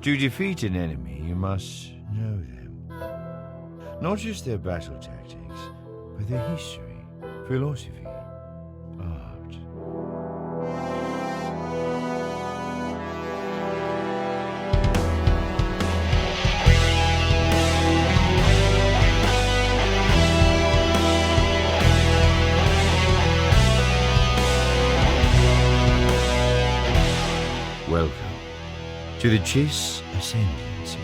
To defeat an enemy, you must know them. Not just their battle tactics, but their history, philosophy, art. Welcome to the Chiss Ascendancy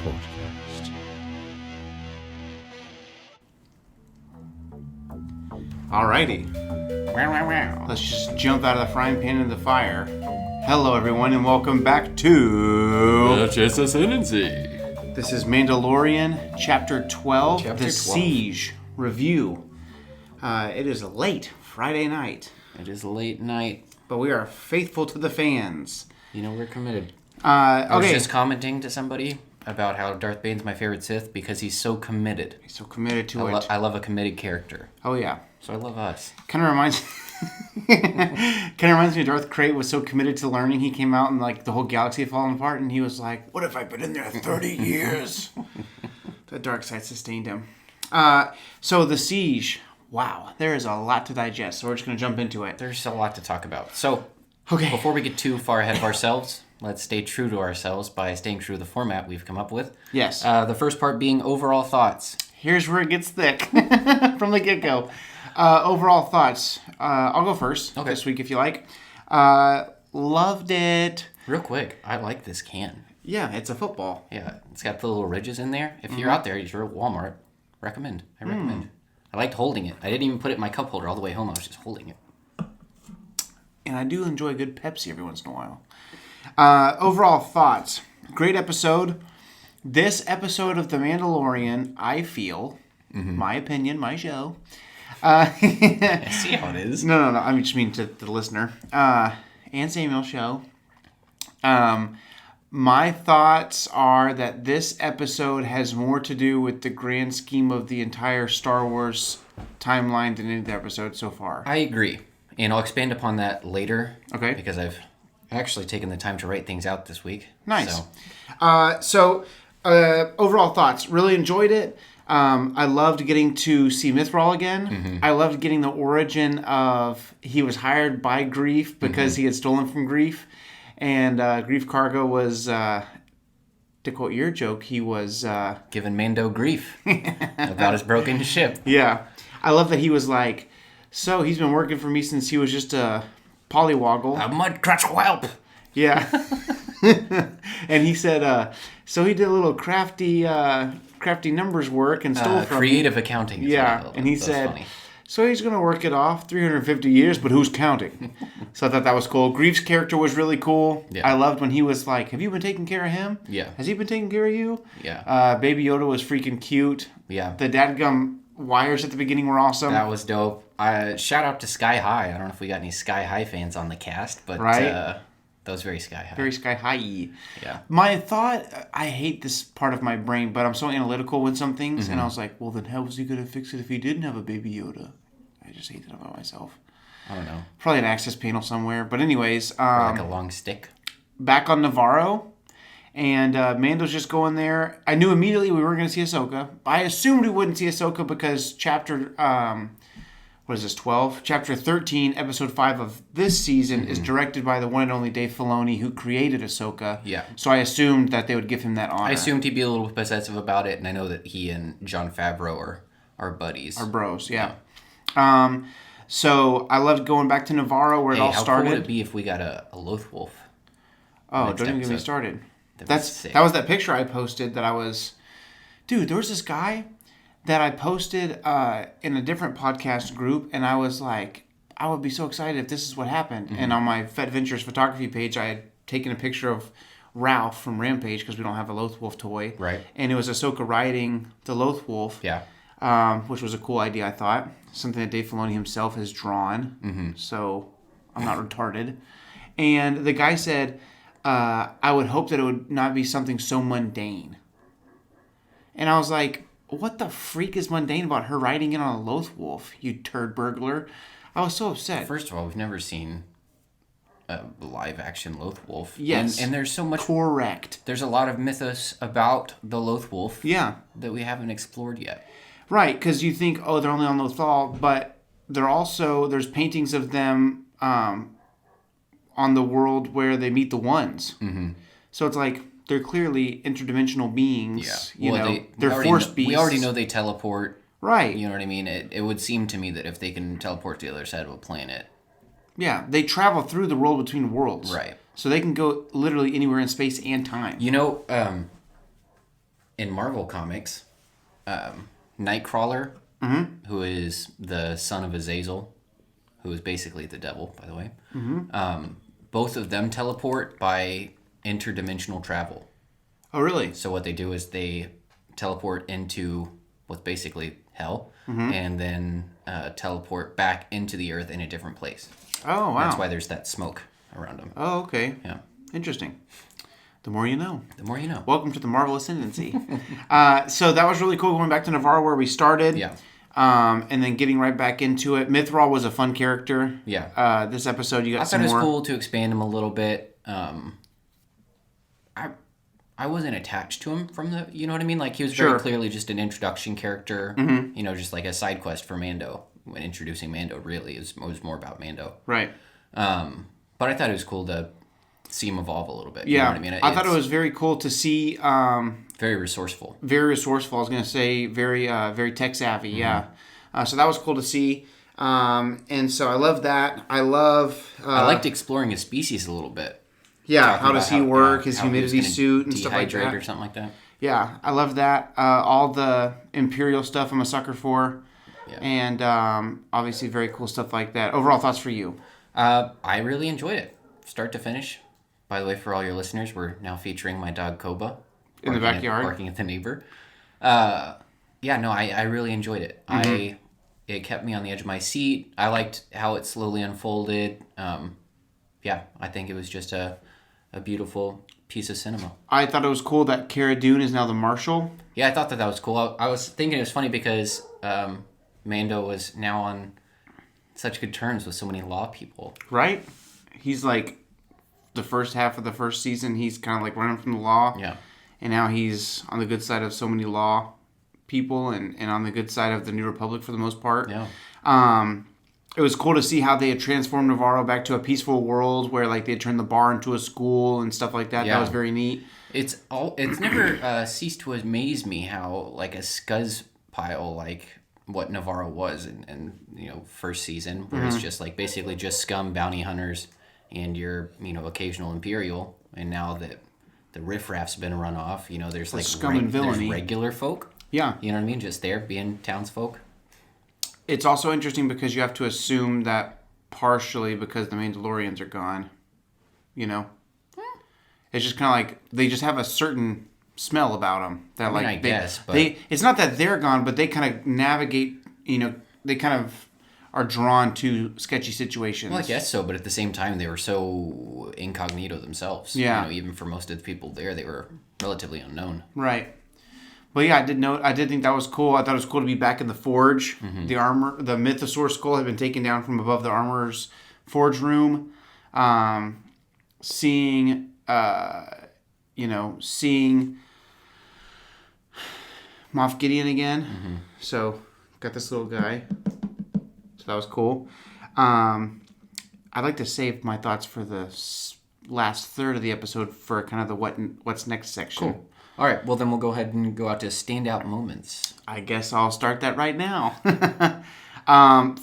podcast. Alrighty. Let's just jump out of the frying pan into the fire. Hello, everyone, and welcome back to The Chiss Ascendancy. This is Mandalorian, Chapter 12, Chapter The 12. Siege Review. It is late Friday night, It is late night. but we are faithful to the fans. You know, we're committed. I was Okay. just commenting to somebody about how Darth Bane's my favorite Sith because he's so committed. He's so committed to it. I love a committed character. Oh, yeah. So I love us. Kind of reminds me of Darth Krayt was so committed to learning. He came out and like the whole galaxy had fallen apart, and he was like, "What if I've been in there 30 years?" The dark side sustained him. So the siege. Wow, there is a lot to digest. So we're just gonna jump into it. There's a lot to talk about. So, Okay. before we get too far ahead of ourselves, let's stay true to ourselves by staying true to the format we've come up with. Yes. The first part being overall thoughts. Here's where it gets thick from the get-go. Overall thoughts. I'll go first this week if you like. Loved it. Real quick, I like this can. Yeah, it's a football. Yeah, it's got the little ridges in there. If you're out there, you're at Walmart, I recommend. I liked holding it. I didn't even put it in my cup holder all the way home. I was just holding it. And I do enjoy good Pepsi every once in a while. Overall thoughts. Great episode. This episode of The Mandalorian, I feel, my opinion, my show. I see how it is. No. I just mean to the listener. And Samuel's show. My thoughts are that this episode has more to do with the grand scheme of the entire Star Wars timeline than any of the episodes so far. I agree. And I'll expand upon that later. Okay. Because I've actually taken the time to write things out this week. Nice. So, Overall thoughts. Really enjoyed it. I loved getting to see Mythrol again. I loved getting the origin of he was hired by Grief because he had stolen from Grief. And Grief Cargo was, to quote your joke, he was... giving Mando grief about his broken ship. Yeah. I love that he was like, so he's been working for me since he was just a pollywoggle. A mudcrutch whelp. Yeah. And he said, so he did a little crafty numbers work and stole from Creative accounting. Is Yeah. what And he that's said, funny. so he's going to work it off 350 years, but who's counting? So I thought that was cool. Grief's character was really cool. Yeah. I loved when he was like, have you been taking care of him? Yeah. Has he been taking care of you? Yeah. Baby Yoda was freaking cute. Yeah. The dadgum wires at the beginning were awesome. That was dope. Shout out to Sky High. I don't know if we got any Sky High fans on the cast, but Right. that was very Sky High. Very sky high. Yeah. My thought, I hate this part of my brain, but I'm so analytical with some things, and I was like, well, then how was he going to fix it if he didn't have a Baby Yoda? I just hate that about myself. I don't know. Probably an access panel somewhere. But anyways, Like a long stick. back on Navarro, and Mando's just going there. I knew immediately we weren't going to see Ahsoka. I assumed we wouldn't see Ahsoka because chapter, what is this, 12? Chapter 13, episode 5 of this season is directed by the one and only Dave Filoni, who created Ahsoka. Yeah. So I assumed that they would give him that honor. I assumed he'd be a little possessive about it, and I know that he and Jon Favreau are buddies. Our bros, yeah. So I loved going back to Navarro where it all how started. cool would it be if we got a Loth Wolf? Oh, next don't even get me episode? started. That'd be That sick. was that picture I posted that I was... Dude, there was this guy that I posted in a different podcast group, and I was like, I would be so excited if this is what happened. And on my Fet Ventures photography page, I had taken a picture of Ralph from Rampage, because we don't have a Loth Wolf toy. Right. And it was Ahsoka riding the Loth Wolf. Yeah. Which was a cool idea, I thought. Something that Dave Filoni himself has drawn. So I'm not retarded. And the guy said, I would hope that it would not be something so mundane. And I was like, what the freak is mundane about her riding in on a Loth Wolf, you turd burglar? I was so upset. First of all, we've never seen a live action Loth Wolf. Yes. And there's so much. Correct. There's a lot of mythos about the Loth Wolf. Yeah. That we haven't explored yet. Right, because you think, oh, they're only on Lothal, but there's paintings of them on the world where they meet the ones. Mm-hmm. So it's like they're clearly interdimensional beings. Yeah. They're force beasts. We already know they teleport. Right. You know what I mean? It would seem to me that if they can teleport to the other side of a planet. Yeah, they travel through the world between worlds. Right. So they can go literally anywhere in space and time. You know, in Marvel Comics, Nightcrawler, who is the son of Azazel, who is basically the devil, by the way, both of them teleport by interdimensional travel. Oh, really? So what they do is they teleport into what's basically hell, and then teleport back into the earth in a different place. Oh, wow. That's why there's that smoke around them. Oh, okay. Yeah. Interesting. The more you know. The more you know. Welcome to the Marvel Ascendancy. So that was really cool, going back to Navarro where we started. Yeah. And then getting right back into it. Mithril was a fun character. Yeah. This episode, you got I some thought more. it was cool to expand him a little bit. I wasn't attached to him from the, you know what I mean? Like, he was very clearly just an introduction character, you know, just like a side quest for Mando. When introducing Mando, really, it was more about Mando. Right. But I thought it was cool to see him evolve a little bit. Yeah. You know what I mean? I thought it was very cool to see. Very resourceful. Very resourceful. I was going to say very tech savvy. Yeah. So that was cool to see. And so I love that. I liked exploring his species a little bit. Yeah, how does he work, his humidity suit and stuff like that. that. Or something like that. Yeah, I love that. All the Imperial stuff I'm a sucker for. Yeah. And obviously very cool stuff like that. Overall thoughts for you? I really enjoyed it. Start to finish. By the way, for all your listeners, we're now featuring my dog Koba. In the backyard? Barking at the neighbor. I really enjoyed it. It kept me on the edge of my seat. I liked how it slowly unfolded. I think it was just a beautiful piece of cinema. I thought it was cool that Cara Dune is now the Marshal. Yeah, I thought that was cool. I was thinking it was funny because Mando was now on such good terms with so many law people. Right? He's like, the first half of the first season, he's kind of like running from the law. Yeah. And now he's on the good side of so many law people and on the good side of the New Republic for the most part. Yeah. It was cool to see how they had transformed Navarro back to a peaceful world where like they had turned the bar into a school and stuff like that. Yeah. That was very neat. It's never ceased to amaze me how like a scuzz pile like what Navarro was in first season, where it's just like basically just scum bounty hunters and your occasional Imperial, and now that the riffraff's been run off, there's like scum and villainy. There's regular folk. Yeah. You know what I mean? Just there being townsfolk. It's also interesting because you have to assume that partially because the Mandalorians are gone, It's just kind of like they just have a certain smell about them. That I guess, but it's not that they're gone, but they kind of navigate, they kind of are drawn to sketchy situations. Well, I guess so, but at the same time, they were so incognito themselves. Yeah. Even for most of the people there, they were relatively unknown. Right. But yeah, I did think that was cool. I thought it was cool to be back in the forge. Mm-hmm. The armor, the Mythosaur skull had been taken down from above the armorer's forge room. Seeing Moff Gideon again. Mm-hmm. So got this little guy. So that was cool. I'd like to save my thoughts for the last third of the episode for kind of the what's next section. Cool. All right, well then we'll go ahead and go out to standout moments. I guess I'll start that right now.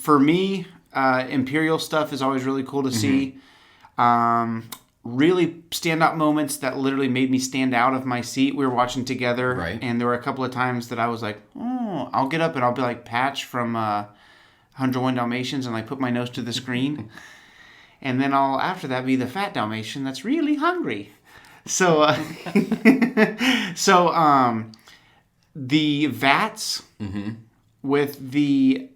For me, Imperial stuff is always really cool to see. Really standout moments that literally made me stand out of my seat. We were watching together, right. And there were a couple of times that I was like, oh, I'll get up and I'll be like Patch from 101 Dalmatians and like put my nose to the screen. And then I'll, after that, be the fat Dalmatian that's really hungry. So, the vats with the,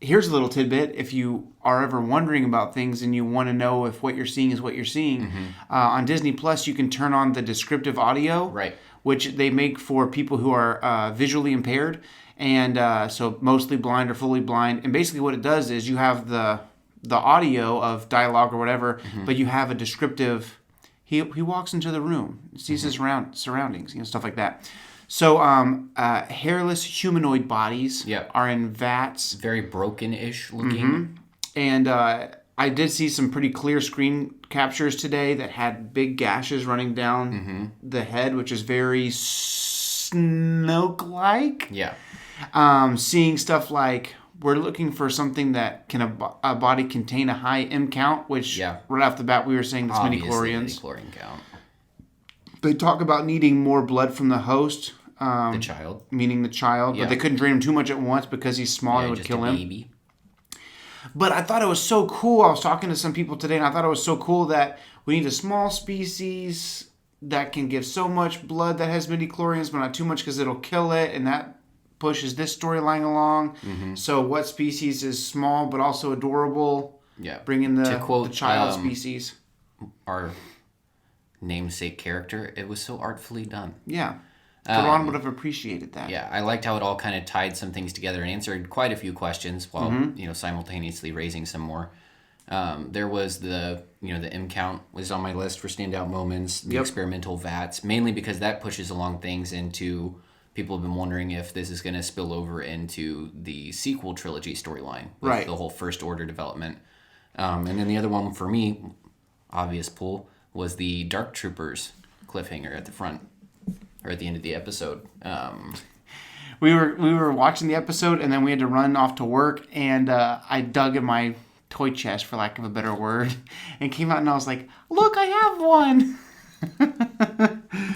here's a little tidbit. If you are ever wondering about things and you want to know if what you're seeing is what you're seeing, on Disney Plus, you can turn on the descriptive audio, right, which they make for people who are visually impaired. And so mostly blind or fully blind. And basically what it does is you have the the audio of dialogue or whatever, but you have a descriptive. He walks into the room, sees his surroundings, stuff like that. So hairless humanoid bodies are in vats. Very broken-ish looking. And I did see some pretty clear screen captures today that had big gashes running down the head, which is very Snoke-like. Yeah. Seeing stuff like, we're looking for something that can a body contain a high M count, which right off the bat we were saying that's midi-chlorians. Midi-chlorian count. They talk about needing more blood from the host. The child. Meaning the child. But they couldn't drain him too much at once because he's small and it would kill him. Baby. But I thought it was so cool. I was talking to some people today and I thought it was so cool that we need a small species that can give so much blood that has midi-chlorians, but not too much because it'll kill it. And that pushes this storyline along. So what species is small but also adorable? Yeah. Bring in the quote, child species. Our namesake character, it was so artfully done. Yeah. Quran would have appreciated that. Yeah, I liked how it all kind of tied some things together and answered quite a few questions while simultaneously raising some more. There was the M count was on my list for standout moments. The experimental vats, mainly because that pushes along things into. People have been wondering if this is going to spill over into the sequel trilogy storyline with the whole First Order development. And then the other one for me, obvious pull, was the Dark Troopers cliffhanger at the front or at the end of the episode. We were watching the episode and then we had to run off to work and I dug in my toy chest, for lack of a better word, and came out and I was like, "Look, I have one."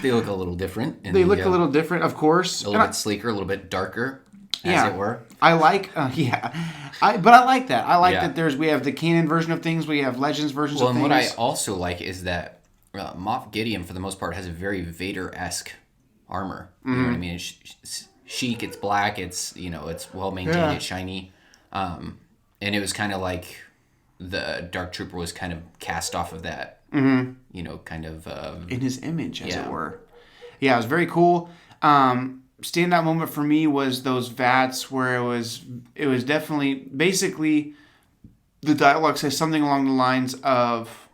They look a little different. They look a little different, of course. A little bit sleeker, a little bit darker, as it were. I like, but I like that. I like that we have the canon version of things, we have Legends versions of things. Well, and what I also like is that Moff Gideon, for the most part, has a very Vader-esque armor. You know what I mean? It's chic, it's black, it's it's well-maintained, it's shiny. And it was kind of like the Dark Trooper was kind of cast off of that. Kind of in his image, as it were. Yeah, it was very cool. Standout moment for me was those vats where it was definitely basically the dialogue says something along the lines of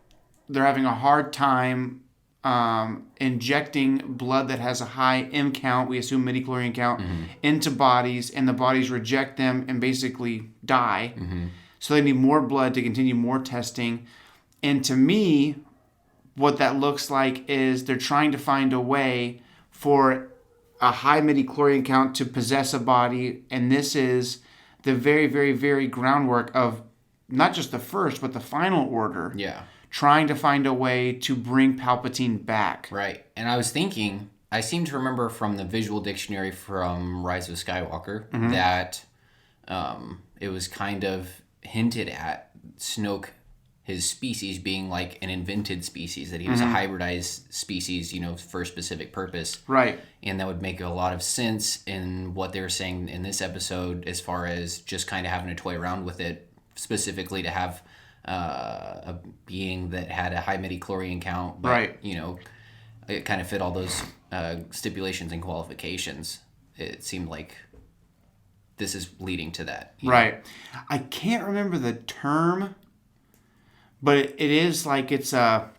they're having a hard time injecting blood that has a high M count, we assume midi-chlorian count, into bodies, and the bodies reject them and basically die. So they need more blood to continue more testing. And to me, what that looks like is they're trying to find a way for a high midi-chlorian count to possess a body, and this is the very, very, very groundwork of not just the first, but the final order. Yeah. Trying to find a way to bring Palpatine back. Right. And I was thinking, I seem to remember from the visual dictionary from Rise of Skywalker that it was kind of hinted at Snoke, his species being like an invented species, that he was a hybridized species, for a specific purpose. Right. And that would make a lot of sense in what they were saying in this episode as far as just kind of having to toy around with it, specifically to have a being that had a high midi-chlorian count, but, it kind of fit all those stipulations and qualifications. It seemed like this is leading to that. Right. I can't remember the term, but it is like it's a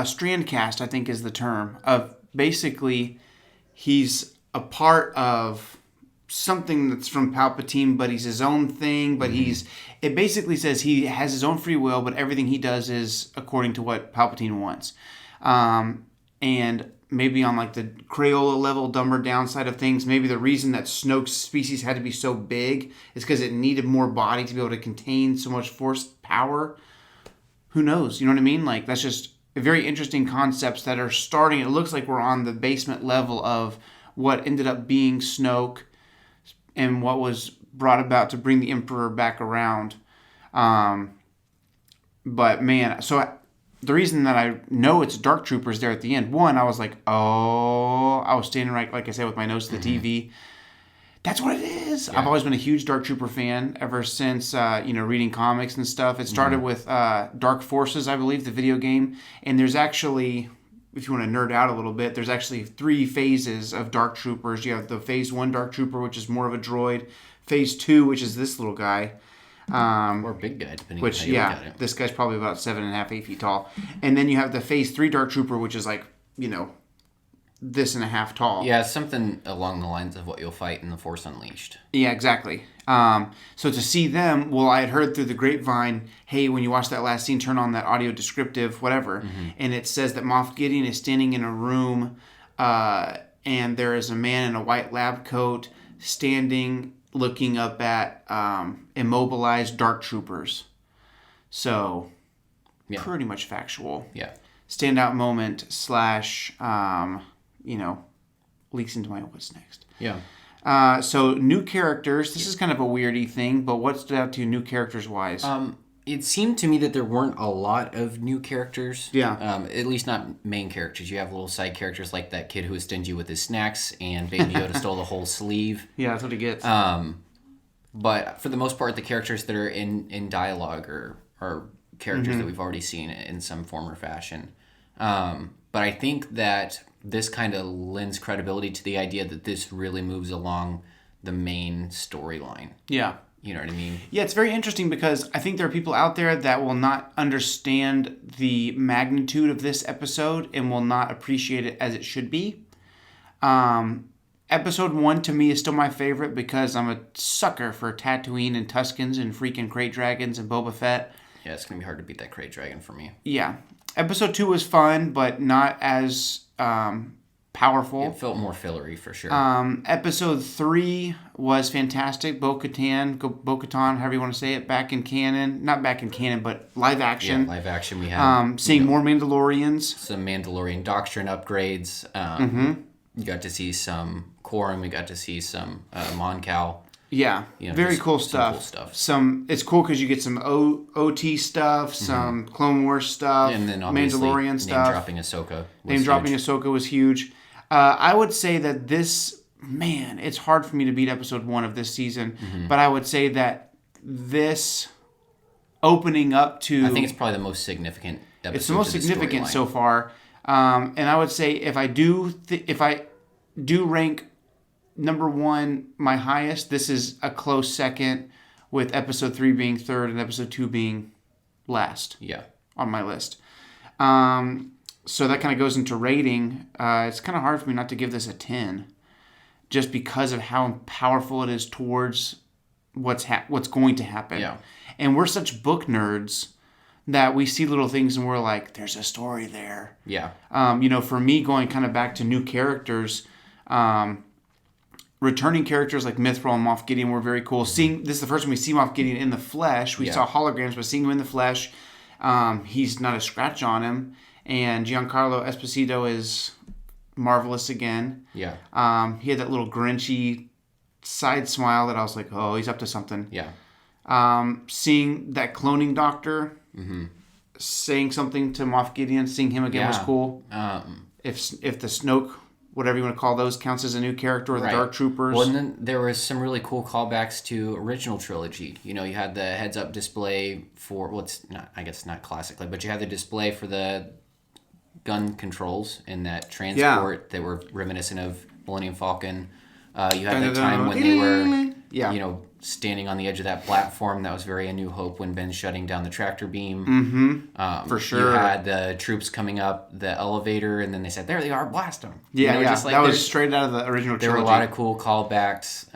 strand cast, I think is the term, of basically he's a part of something that's from Palpatine, but he's his own thing, but it basically says he has his own free will, but everything he does is according to what Palpatine wants. And maybe on like the Crayola level, dumber down side of things, maybe the reason that Snoke's species had to be so big is because it needed more body to be able to contain so much force power. Who knows? You know what I mean? Like, that's just very interesting concepts that are starting. It looks like we're on the basement level of what ended up being Snoke and what was brought about to bring the Emperor back around. But man, so the reason that I know it's Dark Troopers there at the end, one, I was like, oh, I was standing right, like I said, with my nose to the TV. That's what it is. Yeah. I've always been a huge Dark Trooper fan ever since, reading comics and stuff. It started with Dark Forces, I believe, the video game. And there's actually, if you want to nerd out a little bit, there's actually 3 phases of Dark Troopers. You have the Phase 1 Dark Trooper, which is more of a droid. Phase 2, which is this little guy. Or big guy, depending on how you look at it. This guy's probably about 7.5, 8 feet tall. And then you have the Phase 3 Dark Trooper, which is like, this and a half tall. Yeah, something along the lines of what you'll fight in The Force Unleashed. Yeah, exactly. So to see them, well, I had heard through the grapevine, hey, when you watch that last scene, turn on that audio descriptive, whatever. Mm-hmm. And it says that Moff Gideon is standing in a room, and there is a man in a white lab coat standing, looking up at immobilized dark troopers. So, pretty much factual. Yeah. Standout moment / leaks into my what's next. Yeah. So new characters. This is kind of a weirdy thing, but what stood out to you new characters wise? It seemed to me that there weren't a lot of new characters. Yeah. At least not main characters. You have little side characters like that kid who was stingy with his snacks, and Baby Yoda stole the whole sleeve. Yeah, that's what he gets. But for the most part, the characters that are in dialogue are characters that we've already seen in some form or fashion. But I think that this kind of lends credibility to the idea that this really moves along the main storyline. Yeah. You know what I mean? Yeah, it's very interesting because I think there are people out there that will not understand the magnitude of this episode and will not appreciate it as it should be. Episode 1 to me is still my favorite because I'm a sucker for Tatooine and Tuskens and freaking Krayt Dragons and Boba Fett. Yeah, it's going to be hard to beat that Krayt Dragon for me. Yeah. Episode 2 was fun, but not as powerful. It felt more fillery for sure. Episode 3 was fantastic. Bo-Katan, however you want to say it, back in canon. Not back in canon, but live action. Yeah, live action we had. Seeing more Mandalorians. Some Mandalorian doctrine upgrades. You got to see some Quorum. We got to see some Mon Cal. Yeah, very cool stuff. It's cool because you get some OT stuff, some Clone Wars stuff, and then Mandalorian stuff. Name-dropping Ahsoka. Ahsoka was huge. I would say that it's hard for me to beat episode 1 of this season, but I would say that this opening up to... I think it's probably the most significant episode. It's the most significant so far. And I would say if I do rank number 1 my highest, this is a close second, with episode 3 being third and episode 2 being last. Yeah. On my list. So that kind of goes into rating. It's kind of hard for me not to give this a 10, just because of how powerful it is towards what's going to happen. Yeah. And we're such book nerds that we see little things and we're like, there's a story there. Yeah. For me, going kind of back to new characters, returning characters like Mithril and Moff Gideon were very cool. This is the first time we see Moff Gideon in the flesh. We saw holograms, but seeing him in the flesh, he's not a scratch on him. And Giancarlo Esposito is marvelous again. Yeah. He had that little Grinchy side smile that I was like, oh, he's up to something. Yeah. Seeing that cloning doctor saying something to Moff Gideon, seeing him again was cool. If the Snoke, whatever you want to call those, counts as a new character, or the Dark Troopers. Well, and then there was some really cool callbacks to original trilogy. You had the heads-up display for, it's not, I guess not classically, but you had the display for the gun controls in that transport that were reminiscent of Millennium Falcon. You had that time when they were, standing on the edge of that platform. That was very A New Hope when Ben's shutting down the tractor beam. For sure. You had the troops coming up the elevator, and then they said, there they are, blast them. Yeah, just like that was straight out of the original trilogy. There were a lot of cool callbacks,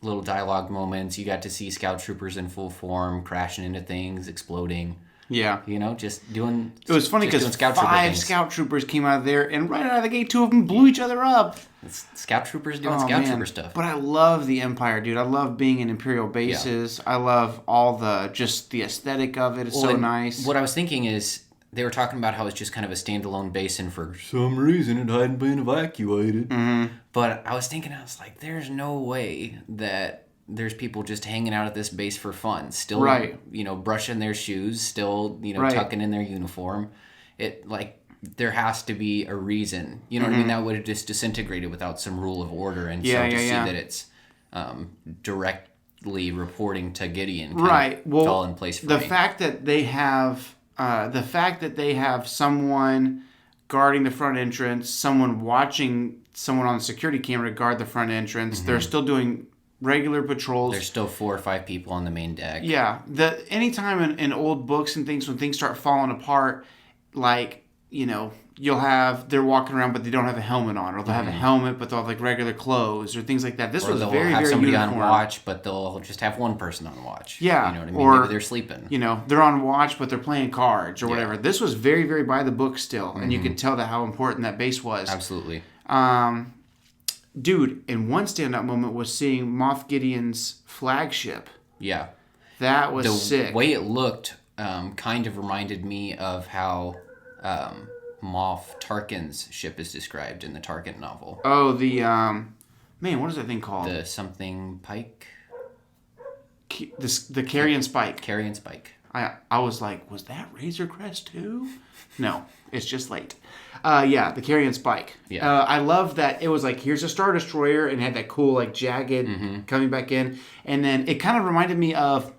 little dialogue moments. You got to see Scout Troopers in full form, crashing into things, exploding. Yeah. Just doing... It was funny because 5 Scout Troopers came out of there, and right out of the gate, 2 of them blew each other up. It's Scout Troopers doing Scout Trooper stuff. But I love the Empire, dude. I love being in Imperial bases. Yeah. I love all the aesthetic of it. It's so nice. What I was thinking is, they were talking about how it's just kind of a standalone base, and for some reason it hadn't been evacuated. Mm-hmm. But I was like, there's no way that there's people just hanging out at this base for fun, still, brushing their shoes, still, tucking in their uniform. There has to be a reason. You know what I mean? That would have just disintegrated without some rule of order. And see that it's directly reporting to Gideon fell in place for me. The fact that they have someone guarding the front entrance, someone watching someone on the security camera guard the front entrance, they're still doing regular patrols. There's still 4 or 5 people on the main deck. Yeah. Anytime in old books and things, when things start falling apart, like, they're walking around but they don't have a helmet on, or they'll have a helmet but they'll have like regular clothes or things like that. This Or was they'll very, have very somebody uniform. on watch, but they'll just have one person on watch. Yeah. You know what I mean? Or, maybe they're sleeping. They're on watch but they're playing cards or whatever. This was very, very by the book still, and you could tell how important that base was. Absolutely. Dude, and one standout moment was seeing Moff Gideon's flagship. Yeah. That was sick. The way it looked kind of reminded me of how Moff Tarkin's ship is described in the Tarkin novel. Oh, the what is that thing called? The something Pike? The Carrion Spike. Carrion Spike. I was like, was that Razor Crest too? No, it's just late. The Carrion Spike. Yeah. I love that it was like, here's a Star Destroyer, and had that cool like jagged coming back in, and then it kind of reminded me of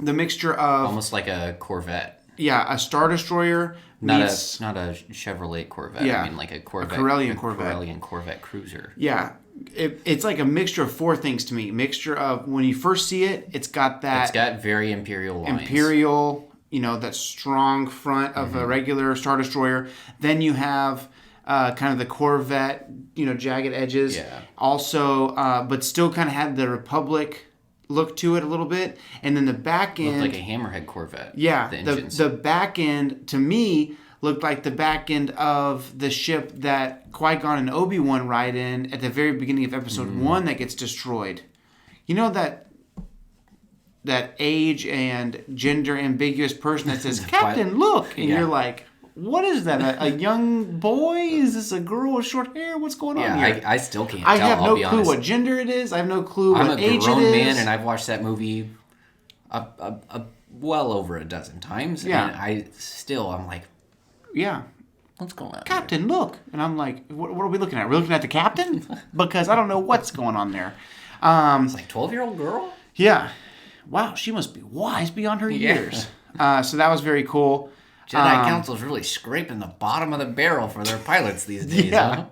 the mixture of almost like a Corvette. Yeah, a Star Destroyer meets... Not a Chevrolet Corvette. Yeah. I mean like a Corvette. A Corellian Corvette. Corellian Corvette cruiser. Yeah. It's like a mixture of 4 things to me. Mixture of, when you first see it, it's got that... It's got very Imperial lines. Imperial, that strong front of a regular Star Destroyer. Then you have kind of the Corvette, jagged edges. Yeah. Also, but still kind of had the Republic look to it a little bit, and then the back end looked like a Hammerhead Corvette. Yeah, the engines. the back end to me looked like the back end of the ship that Qui-Gon and Obi-Wan ride in at the very beginning of Episode 1 that gets destroyed. You know that age and gender ambiguous person that says, "Captain, look," and you're like, what is that? A young boy? Is this a girl with short hair? What's going on here? I still can't I tell. have no be clue honest. what gender it is. I have no clue what age it is. I'm a grown man, and I've watched that movie well over a dozen times. Yeah. And I'm like, yeah. what's going on? Captain, look. And I'm like, what are we looking at? We're looking at the captain? Because I don't know what's going on there. It's like 12-year-old girl? Yeah. Wow, she must be wise beyond her years. So that was very cool. Jedi Council's really scraping the bottom of the barrel for their pilots these days. Yeah. Huh?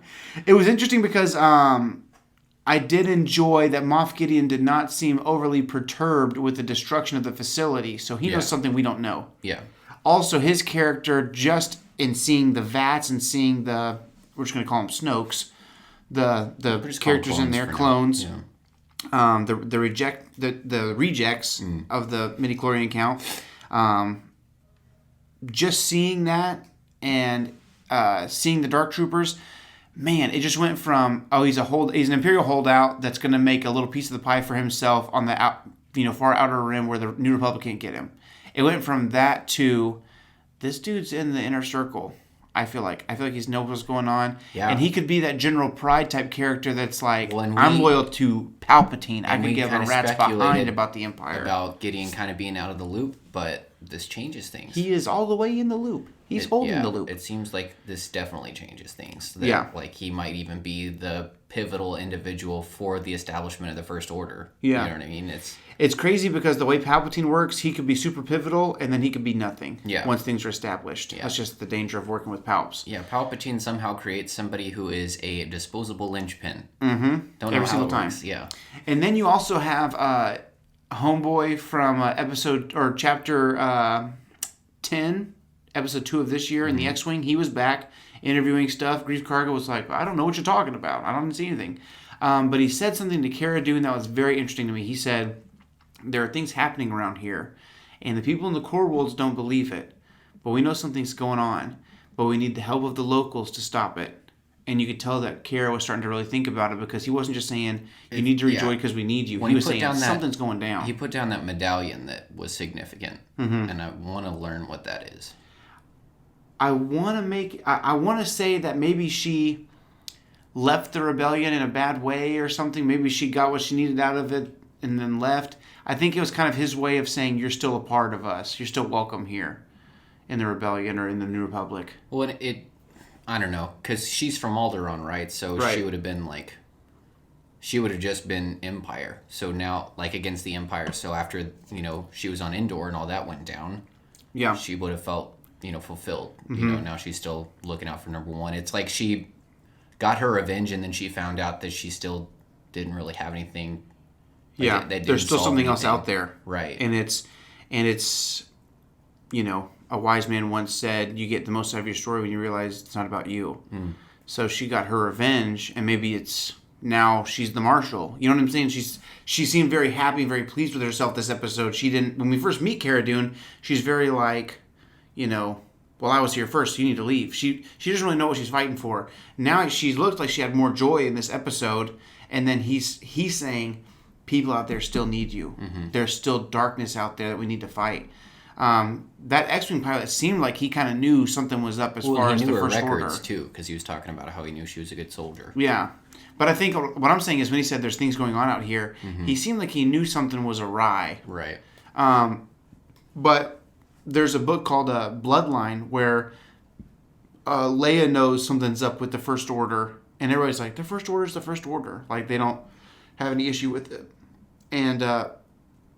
It was interesting because I did enjoy that Moff Gideon did not seem overly perturbed with the destruction of the facility. So he knows something we don't know. Yeah. Also, his character, just in seeing the vats and seeing we're just going to call them Snokes, the characters in there, clones, the rejects of the midichlorian count. Just seeing that and seeing the Dark Troopers, man, it just went from, he's an Imperial holdout that's going to make a little piece of the pie for himself on the far outer rim where the New Republic can't get him. It went from that to, this dude's in the inner circle. I feel like he knows what's going on. Yeah. And he could be that General Pride type character that's like, I'm loyal to Palpatine. I could give a rat's behind about the Empire. About Gideon kind of being out of the loop, but this changes things. He is all the way in the loop. He's holding the loop. It seems like this definitely changes things. Like he might even be the pivotal individual for the establishment of the First Order. Yeah. You know what I mean? It's crazy because the way Palpatine works, he could be super pivotal and then he could be nothing once things are established. Yeah. That's just the danger of working with Palps. Yeah, Palpatine somehow creates somebody who is a disposable linchpin. Mm-hmm. Don't know every single time. Works. Yeah. And then you also have Homeboy from chapter 10, episode 2 of this year in the X-Wing. He was back interviewing stuff. Grief Karga was like, I don't know what you're talking about. I don't see anything. But he said something to Cara Dune that was very interesting to me. He said, there are things happening around here, and the people in the core worlds don't believe it. But we know something's going on, but we need the help of the locals to stop it. And you could tell that Cara was starting to really think about it because he wasn't just saying, you need to rejoice because we need you. He was saying, something's going down. He put down that medallion that was significant, and I want to learn what that is. I want to say that maybe she left the rebellion in a bad way or something. Maybe she got what she needed out of it and then left. I think it was kind of his way of saying, you're still a part of us. You're still welcome here in the rebellion or in the New Republic. Well, I don't know, because she's from Alderaan, right? So she would have been she would have just been Empire. So now, against the Empire. So after, she was on Endor and all that went down, she would have felt, fulfilled. Now she's still looking out for number one. It's like she got her revenge and then she found out that she still didn't really have anything Yeah, that didn't there's still solve something else anything. out there. Right. And it's, you know, a wise man once said, you get the most out of your story when you realize it's not about you. So she got her revenge, and maybe it's now she's the marshal. You know what I'm saying? She seemed very happy, very pleased with herself this episode. She didn't, when we first meet Cara Dune, she's very like, you know, well, I was here first, so you need to leave. She doesn't really know what she's fighting for. Now she looked like she had more joy in this episode, and then he's saying, people out there still need you. There's still darkness out there that we need to fight. That X-Wing pilot seemed like he kind of knew something was up as far as the First Order. He knew her records, too, because he was talking about how he knew she was a good soldier. Yeah. But I think what I'm saying is when he said there's things going on out here, he seemed like he knew something was awry. Right. But there's a book called Bloodline where Leia knows something's up with the First Order, and everybody's like, the First Order is the First Order. Like, they don't have any issue with it. And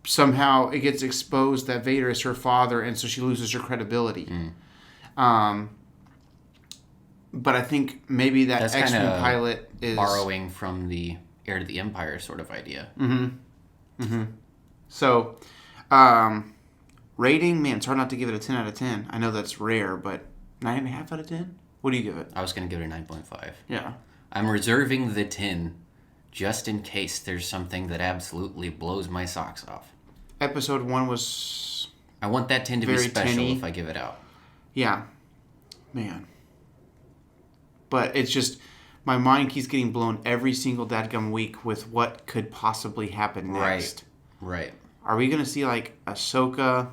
somehow it gets exposed that Vader is her father, and so she loses her credibility. But I think maybe that X-Wing pilot is borrowing from the Heir to the Empire sort of idea. So, rating, man, it's hard not to give it a 10 out of 10. I know that's rare, but 9.5 out of 10? What do you give it? I was going to give it a 9.5. Yeah. I'm reserving the 10 just in case there's something that absolutely blows my socks off. Episode 1 was... I want that 10 to be very special tinny. if I give it out. Yeah. Man. But it's just... My mind keeps getting blown every single dadgum week with what could possibly happen next. Right. Are we going to see, like, Ahsoka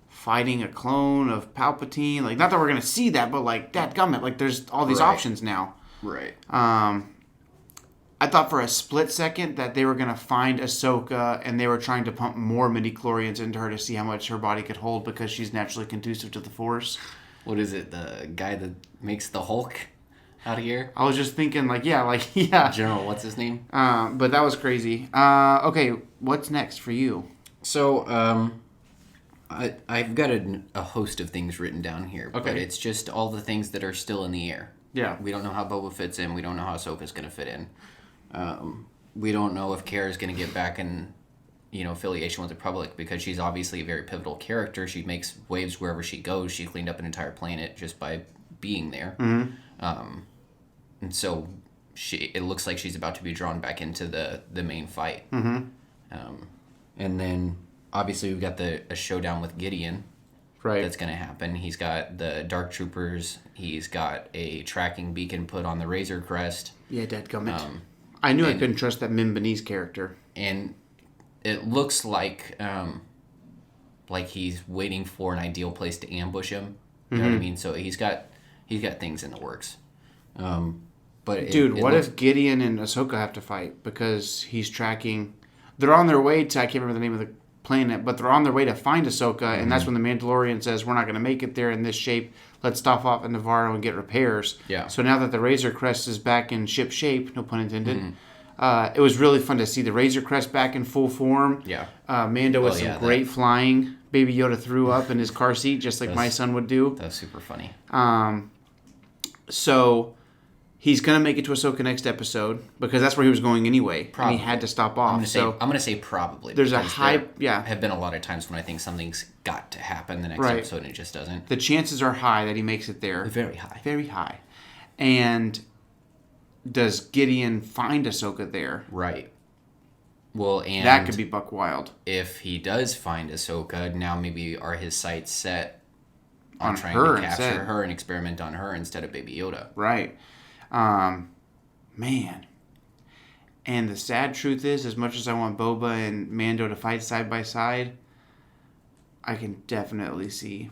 fighting a clone of Palpatine? Like, not that we're going to see that, but, like, dadgummit. Like, there's all these options now. Right. I thought for a split second that they were going to find Ahsoka and they were trying to pump more midichlorians into her to see how much her body could hold because she's naturally conducive to the Force. What is it? The guy that makes the Hulk out of here? I was just thinking, yeah. General, what's his name? But that was crazy. Okay, what's next for you? So, I've got a host of things written down here. Okay. But it's just all the things that are still in the air. Yeah. We don't know how Boba fits in. We don't know how Ahsoka's going to fit in. We don't know if Kara's going to get back in, affiliation with the Republic because she's obviously a very pivotal character. She makes waves wherever she goes. She cleaned up an entire planet just by being there. And so it looks like she's about to be drawn back into the main fight. And then obviously we've got a showdown with Gideon. Right. That's going to happen. He's got the Dark Troopers. He's got a tracking beacon put on the Razor Crest. Yeah, dadgummit. I knew I couldn't trust that Min Beneeze character. And it looks like he's waiting for an ideal place to ambush him. You know what I mean? So he's got things in the works. But what if Gideon and Ahsoka have to fight because he's tracking? They're on their way to, I can't remember the name of the planet, but they're on their way to find Ahsoka, and that's when the Mandalorian says, we're not going to make it there in this shape. Let's stop off at Navarro and get repairs. Yeah. So now that the Razor Crest is back in ship shape, no pun intended, it was really fun to see the Razor Crest back in full form. Yeah. Mando with some great flying. Baby Yoda threw up in his car seat, just like my son would do. That's super funny. So he's going to make it to Ahsoka next episode because that's where he was going anyway. Probably. And he had to stop off. I'm going to say probably. There's a high... Yeah. Have been a lot of times when I think something's got to happen the next episode and it just doesn't. The chances are high that he makes it there. Very high. Very high. And does Gideon find Ahsoka there? Right. Well, and... That could be buck wild. If he does find Ahsoka, now maybe are his sights set on trying her to capture her and experiment on her instead of Baby Yoda. Right. Man. And the sad truth is, as much as I want Boba and Mando to fight side by side, I can definitely see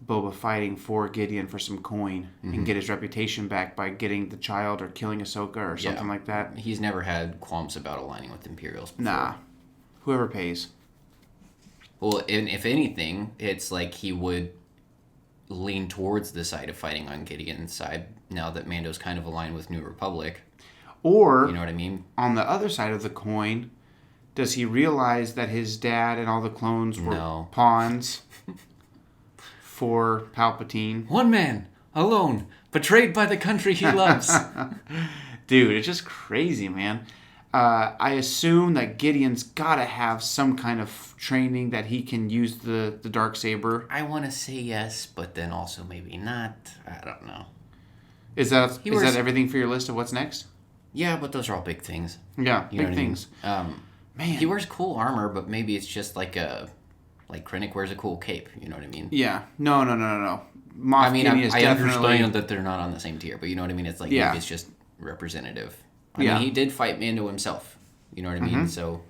Boba fighting for Gideon for some coin and get his reputation back by getting the child or killing Ahsoka or something like that. He's never had qualms about aligning with Imperials before. Nah. Whoever pays. Well, and if anything, it's like he would lean towards the side of fighting on Gideon's side now that Mando's kind of aligned with New Republic. Or, you know what I mean? On the other side of the coin, does he realize that his dad and all the clones were pawns for Palpatine? One man, alone, betrayed by the country he loves. Dude, it's just crazy, man. I assume that Gideon's got to have some kind of training that he can use the Darksaber. I want to say yes, but then also maybe not. I don't know. Is that everything for your list of what's next? Yeah, but those are all big things. Yeah, You know big what I mean? things. Man. He wears cool armor, but maybe it's just like Krennic wears a cool cape. You know what I mean? Yeah. No. Moff I mean, Gideon is I definitely... understand that they're not on the same tier, but you know what I mean? It's like maybe it's just representative. I mean, he did fight Mando himself. You know what I mean? So,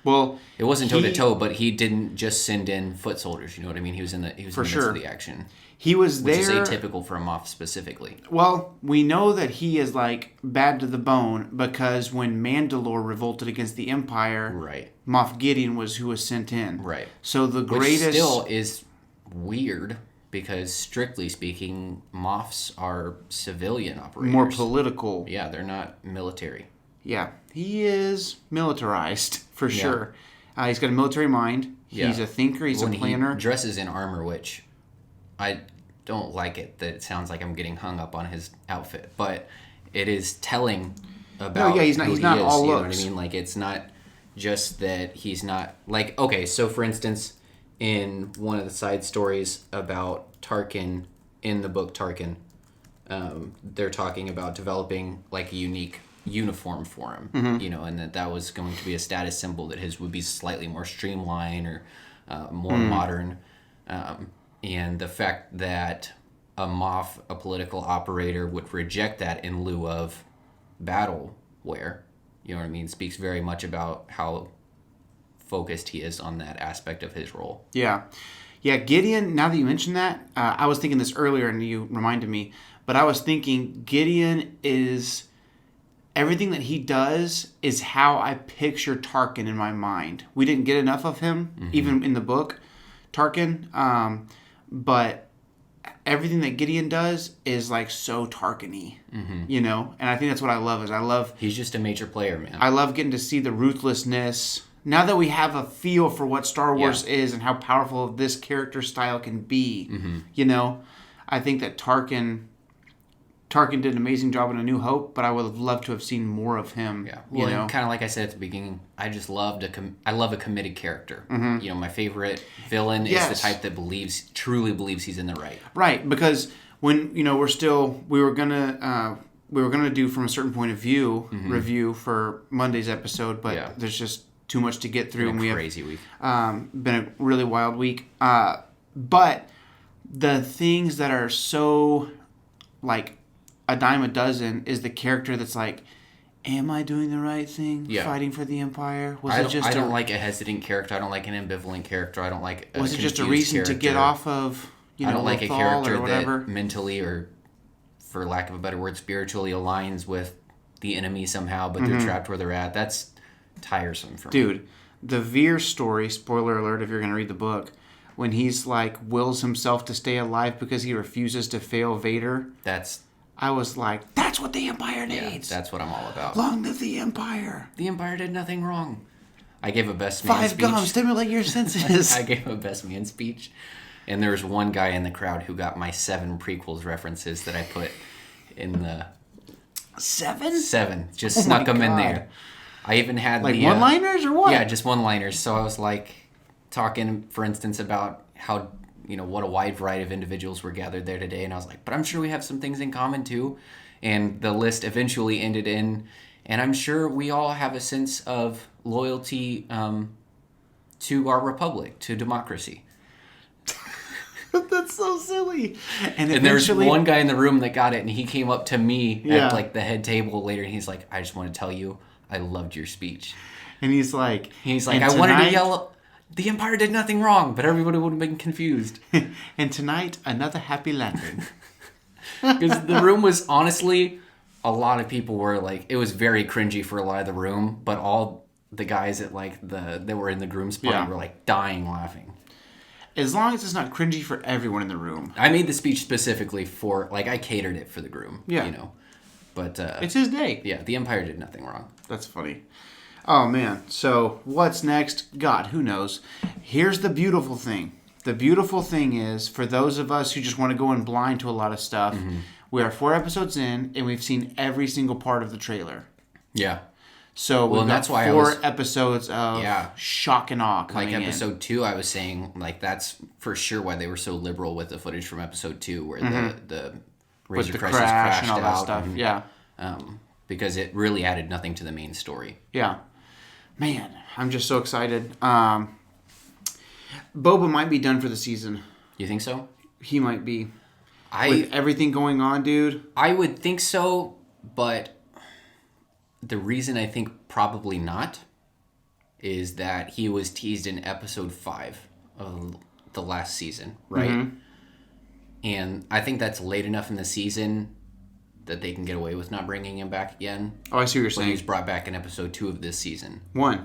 well, it wasn't toe to toe, but he didn't just send in foot soldiers. You know what I mean? He was in the midst of the action. He was which there, is atypical for a Moff specifically. Well, we know that he is like bad to the bone because when Mandalore revolted against the Empire, right, Moff Gideon was who was sent in. Right. So the greatest... Which still is weird because strictly speaking, Moffs are civilian operators. More political. Yeah, they're not military. Yeah, he is militarized for sure. He's got a military mind. He's a thinker. He's a planner. He dresses in armor, which I don't like it that it sounds like I'm getting hung up on his outfit, but it is telling about he's not who he all is, looks. you know what I mean? Like, it's not just that he's not... Like, okay, so for instance, in one of the side stories about Tarkin, in the book Tarkin, they're talking about developing like a unique uniform for him, you know, and that was going to be a status symbol, that his would be slightly more streamlined or more modern. And the fact that a Moff, a political operator, would reject that in lieu of battle wear, you know what I mean, speaks very much about how focused he is on that aspect of his role. Yeah, Gideon, now that you mentioned that, I was thinking this earlier and you reminded me, but I was thinking Gideon is... Everything that he does is how I picture Tarkin in my mind. We didn't get enough of him, even in the book, Tarkin. But everything that Gideon does is like so Tarkin-y, you know? And I think that's what I love. He's just a major player, man. I love getting to see the ruthlessness. Now that we have a feel for what Star Wars is and how powerful this character style can be, you know? I think that Tarkin did an amazing job in A New Hope, but I would have loved to have seen more of him. Yeah, well, you know? Kind of like I said at the beginning, I just loved I love a committed character. You know, my favorite villain is the type that truly believes he's in the right. Right, because when we were gonna do From a Certain Point of View review for Monday's episode, but there's just too much to get through, and we have crazy week. Been a really wild week. But the things that are so like a dime a dozen is the character that's like, am I doing the right thing fighting for the Empire? I don't like a hesitant character. I don't like an ambivalent character. I don't like was it just a reason to get off of, I don't like a character that mentally, or for lack of a better word, spiritually aligns with the enemy somehow, but they're trapped where they're at. That's tiresome for me. Dude, the Veer story, spoiler alert if you're going to read the book, when he's like wills himself to stay alive because he refuses to fail Vader. I was like, that's what the Empire needs. Yeah, that's what I'm all about. Long live the Empire. The Empire did nothing wrong. I gave a best man speech. 5 gums, stimulate your senses. I gave a best man speech. And there was one guy in the crowd who got my 7 prequels references that I put in the... 7? 7. Just snuck them in there. I even had like one-liners or what? Yeah, just one-liners. So I was like talking, for instance, about how... what a wide variety of individuals were gathered there today. And I was like, but I'm sure we have some things in common too. And the list eventually ended in, and I'm sure we all have a sense of loyalty to our republic, to democracy. That's so silly. And there's one guy in the room that got it, and he came up to me at like the head table later, and he's like, I just want to tell you, I loved your speech. And he's like, I wanted to yell, the Empire did nothing wrong, but everybody would have been confused. And tonight, another happy landing. Because the room was, honestly, a lot of people were like, it was very cringy for a lot of the room, but all the guys that were in the groom's party were like dying laughing. As long as it's not cringy for everyone in the room. I made the speech specifically for, like, I catered it for the groom. Yeah. You know. But it's his day. Yeah, the Empire did nothing wrong. That's funny. Oh, man. So, what's next? God, who knows? Here's the beautiful thing. The beautiful thing is, for those of us who just want to go in blind to a lot of stuff, we are 4 episodes in, and we've seen every single part of the trailer. Yeah. So we've got that's why I four was- episodes of shock and awe coming Like in. episode 2, I was saying, like, that's for sure why they were so liberal with the footage from episode 2, where the With Razor the Crest crash crashed and all that out. stuff. And, Yeah. because it really added nothing to the main story. Yeah. Man, I'm just so excited. Boba might be done for the season. You think so? He might be. With everything going on, dude. I would think so, but the reason I think probably not is that he was teased in episode 5 of the last season, right? Mm-hmm. And I think that's late enough in the season that they can get away with not bringing him back again. Oh, I see what you're But saying. he was brought back in episode 2 of this season. 1.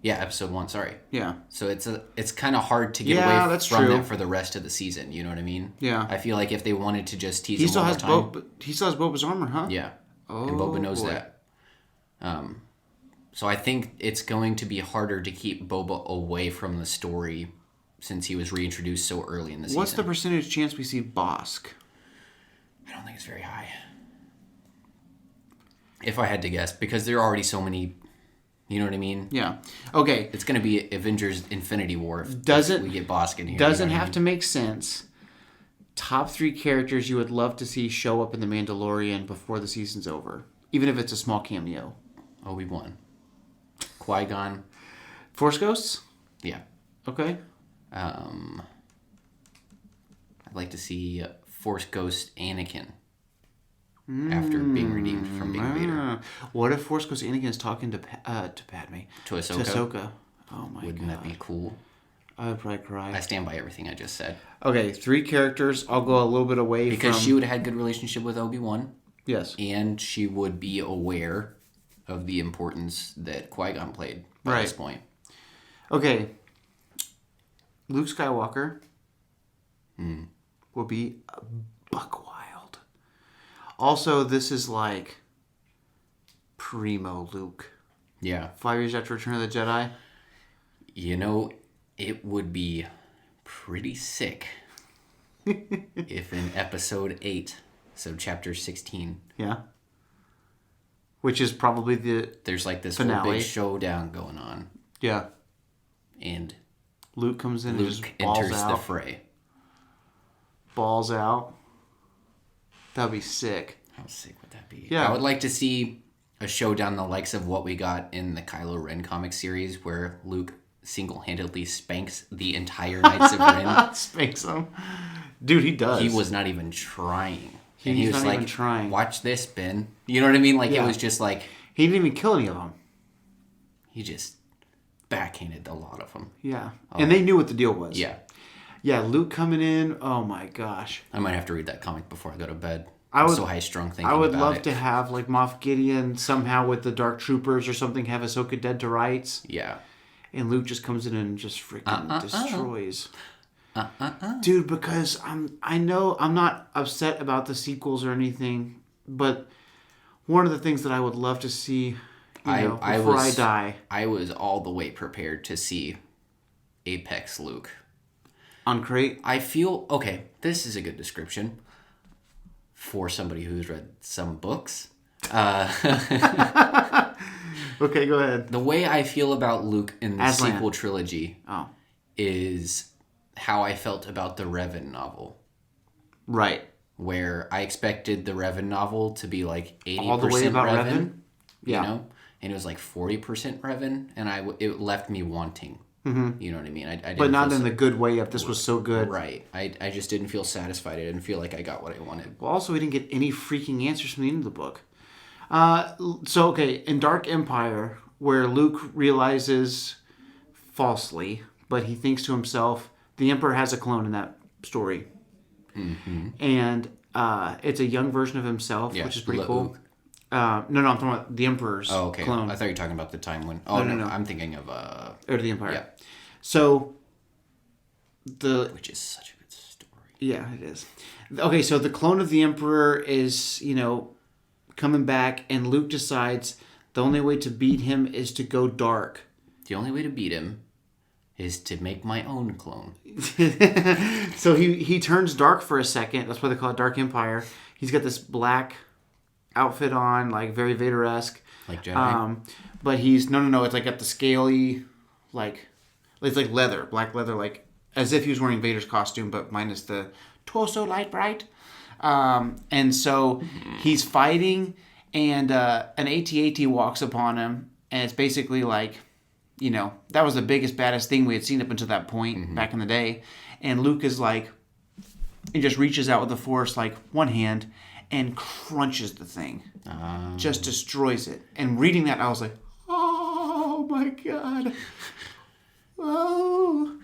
Yeah, episode 1, sorry. Yeah. So it's kind of hard to get Yeah, away that's from true. that for the rest of the season. You know what I mean? Yeah. I feel like if they wanted to just tease He him still one has more time, he still has Boba's armor, huh? yeah, Oh, and Boba knows boy. that. So I think it's going to be harder to keep Boba away from the story since he was reintroduced so early in the season. What's the percentage chance we see Bosk? I don't think it's very high. If I had to guess, because there are already so many. You know what I mean? Yeah. Okay. It's going to be Avengers Infinity War if we get Bosk in here. Doesn't you know what I have mean? to make sense. Top 3 characters you would love to see show up in The Mandalorian before the season's over. Even if it's a small cameo. Obi-Wan. Qui-Gon. Force Ghosts? Yeah. Okay. I'd like to see Force Ghost Anakin after being redeemed from being Vader. What if Force Ghost Anakin is talking to Padme? To Ahsoka. To Ahsoka. Oh my god. Wouldn't that be cool? I would probably cry. I stand by everything I just said. Okay, 3 characters. I'll go a little bit away Because from... she would have had good relationship with Obi-Wan, Yes. and she would be aware of the importance that Qui-Gon played by this point. Okay. Luke Skywalker will be buck wild. Also, this is like primo Luke. Yeah. 5 years after Return of the Jedi. You know, it would be pretty sick if in episode 8, so chapter 16, Yeah. Which is probably the... there's like this Finale. whole big showdown going on, Yeah. and Luke comes in and just Luke balls enters out. the fray. Balls out. That'd be sick. How sick would that be? Yeah. I would like to see a showdown the likes of what we got in the Kylo Ren comic series, where Luke single-handedly spanks the entire Knights of Ren. Spanks him. Dude, he does. He was not even trying. And He's he was not like, even trying. watch this, Ben. You know what I mean? Like, Yeah. it was just like, He didn't even kill any of them. he just backhanded a lot of them. Yeah. And they knew what the deal was. Yeah. Yeah, Luke coming in. Oh my gosh. I might have to read that comic before I go to bed. I I'm would- so high-strung thinking I would about love it. to have like Moff Gideon somehow with the Dark Troopers or something have Ahsoka dead to rights, Yeah. and Luke just comes in and just freaking destroys. Dude, because I know I'm not upset about the sequels or anything, but one of the things that I would love to see, before I die, I was all the way prepared to see Apex Luke. on Crate. I feel, okay, this is a good description for somebody who's read some books. Okay, go ahead. The way I feel about Luke in the Aslan. sequel trilogy Oh, is how I felt about the Revan novel, right. where I expected the Revan novel to be like 80% All the way about Revan, Revan? Yeah. you know? And it was like 40% Revan, and it left me wanting. Mm-hmm. You know what I mean? I didn't But not feel in the good way of this was so good. Right. I just didn't feel satisfied. I didn't feel like I got what I wanted. Well, also, we didn't get any freaking answers from the end of the book. So, okay, in Dark Empire, where Luke realizes falsely, but he thinks to himself, the Emperor has a clone in that story. Mm-hmm. And it's a young version of himself, Yeah, which is pretty Luke. cool. No, I'm talking about the Emperor's Oh, okay. clone. I thought you were talking about the time when... Oh, No. I'm thinking of... Or the Empire. Yeah. So, Which is such a good story. yeah, it is. Okay, so the clone of the Emperor is, coming back, and Luke decides the only way to beat him is to go dark. The only way to beat him is to make my own clone. So he turns dark for a second. That's why they call it Dark Empire. He's got this black outfit on, like very Vader-esque. Like Jedi? But he's no. It's like got the scaly, like it's like leather, black leather, like as if he was wearing Vader's costume, but minus the torso light bright. And so he's fighting, and an AT-AT walks upon him, and it's basically like, that was the biggest, baddest thing we had seen up until that point back in the day. And Luke is like, he just reaches out with the Force, like one hand, and crunches the thing. Just destroys it. And reading that, I was like, oh my God. Oh.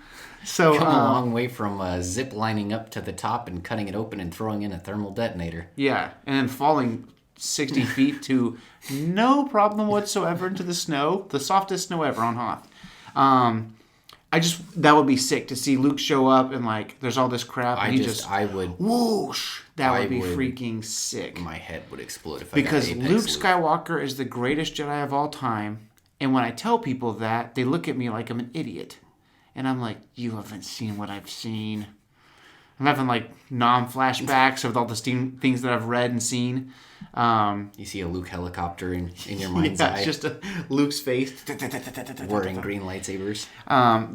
So, Come a long way from zip lining up to the top and cutting it open and throwing in a thermal detonator. Yeah, and then falling 60 feet to no problem whatsoever into the snow, the softest snow ever on Hoth. That would be sick to see Luke show up and like there's all this crap and I would whoosh. That would be freaking sick. My head would explode if because I got Luke Skywalker is the greatest Jedi of all time, and when I tell people that, they look at me like I'm an idiot. And I'm like, you haven't seen what I've seen. I'm having like non-flashbacks of all the things that I've read and seen. You see a Luke helicopter in your mind's eye. Just Luke's face. Wearing green lightsabers.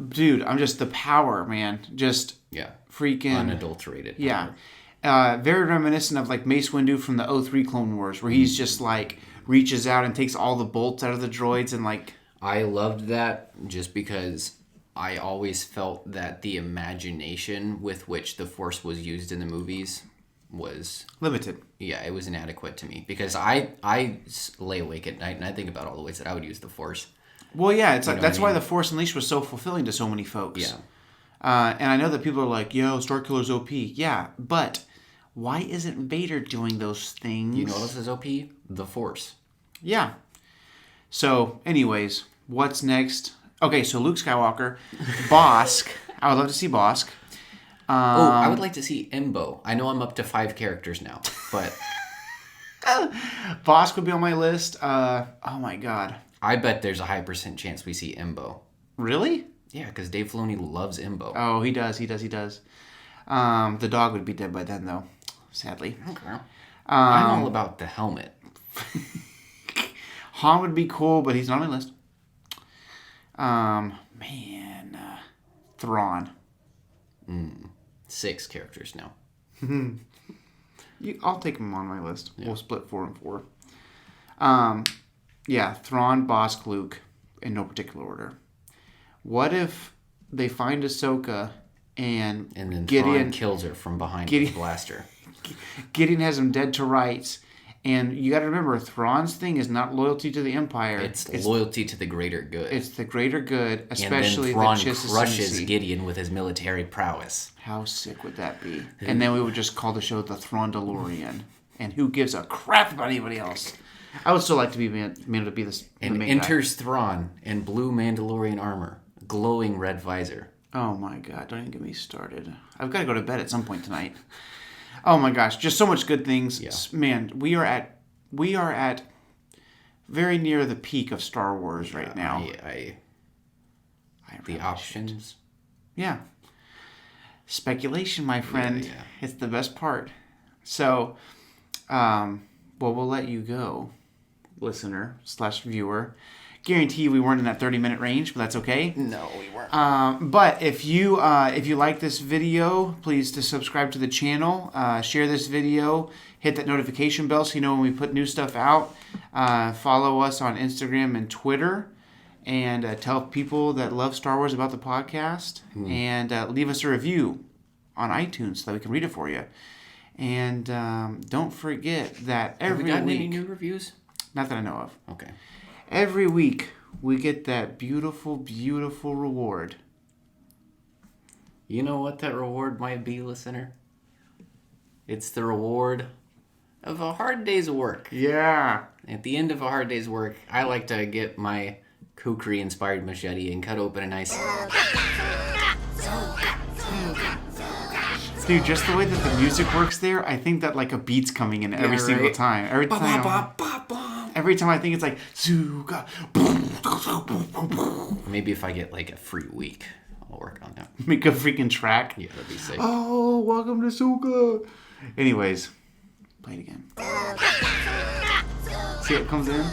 Dude, I'm just the power, man. Just freaking... unadulterated. Yeah. Very reminiscent of like Mace Windu from the 03 Clone Wars, where he's just like reaches out and takes all the bolts out of the droids and like... I loved that just because... I always felt that the imagination with which the Force was used in the movies was... limited. Yeah, it was inadequate to me. Because I lay awake at night and I think about all the ways that I would use the Force. Well, yeah, it's like that's why the Force Unleashed was so fulfilling to so many folks. Yeah. And I know that people are like, yo, Starkiller's OP. Yeah, but why isn't Vader doing those things? You know what else is OP? The Force. Yeah. So, anyways, what's next? Okay, so Luke Skywalker, Bosk. I would love to see Bosk. I would like to see Embo. I know I'm up to 5 characters now, but... Bosk would be on my list. Oh my God. I bet there's a high % chance we see Embo. Really? Yeah, because Dave Filoni loves Embo. Oh, he does. The dog would be dead by then, though, sadly. Okay. I'm all about the helmet. Han would be cool, but he's not on my list. Thrawn. 6 characters now. I'll take him on my list. Yeah. We'll split 4 and 4. Thrawn, Bosk, Luke, in no particular order. What if they find Ahsoka and then Gideon Thrawn kills her from behind with a blaster? Gideon has him dead to rights. And you got to remember, Thrawn's thing is not loyalty to the Empire. It's loyalty to the greater good. It's the greater good, especially and then Thrawn the Chiss crushes Ascendancy. Gideon with his military prowess. How sick would that be? And then we would just call the show the Thrawn-Dalorian. And who gives a crap about anybody else? I would still like to be Mando to be the and main enters guy. Thrawn in blue Mandalorian armor, glowing red visor. Oh my God! Don't even get me started. I've got to go to bed at some point tonight. Oh my gosh! Just so much good things. Yeah. Man, we are at very near the peak of Star Wars right now. The options. Yeah. Speculation, my friend. Yeah. It's the best part. So, we'll let you go, listener/viewer. Guarantee we weren't in that 30-minute range, but that's okay. No, we weren't. But if you like this video, please to subscribe to the channel, share this video, hit that notification bell so you know when we put new stuff out. Follow us on Instagram and Twitter, and tell people that love Star Wars about the podcast, and leave us a review on iTunes so that we can read it for you. And don't forget that every week... Have we gotten any new reviews? Not that I know of. Okay. Every week, we get that beautiful, beautiful reward. You know what that reward might be, listener? It's the reward of a hard day's work. Yeah. At the end of a hard day's work, I like to get my kukri-inspired machete and cut open a nice... Dude, just the way that the music works there, I think that like a beat's coming in every single time. Every time I think it's like... Maybe if I get like a free week, I'll work on that. Make a freaking track. Yeah, that'd be sick. Oh, welcome to Suka. Anyways, play it again. See how it comes in?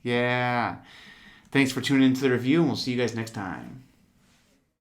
Yeah. Thanks for tuning into the review, and we'll see you guys next time.